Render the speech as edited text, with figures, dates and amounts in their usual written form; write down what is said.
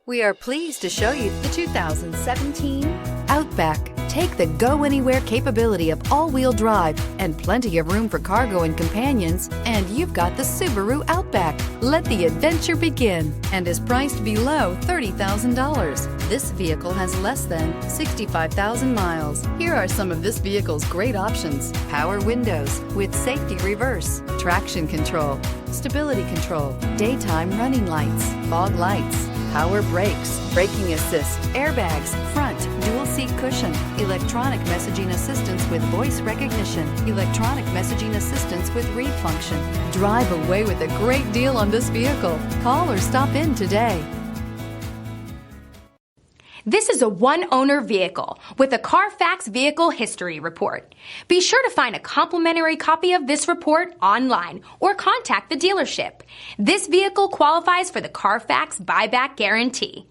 We are pleased to show you the 2017 Outback. Take the go-anywhere capability of all-wheel drive and plenty of room for cargo and companions, and you've got the Subaru Outback. Let the adventure begin, and is priced below $30,000. This vehicle has less than 65,000 miles. Here are some of this vehicle's great options: power windows with safety reverse, traction control, stability control, daytime running lights, fog lights, power brakes, braking assist, airbags, front, dual seat cushion, electronic messaging assistance with voice recognition, electronic messaging assistance with read function. Drive away with a great deal on this vehicle. Call or stop in today. This is a one-owner vehicle with a Carfax Vehicle History Report. Be sure to find a complimentary copy of this report online or contact the dealership. This vehicle qualifies for the Carfax Buyback Guarantee.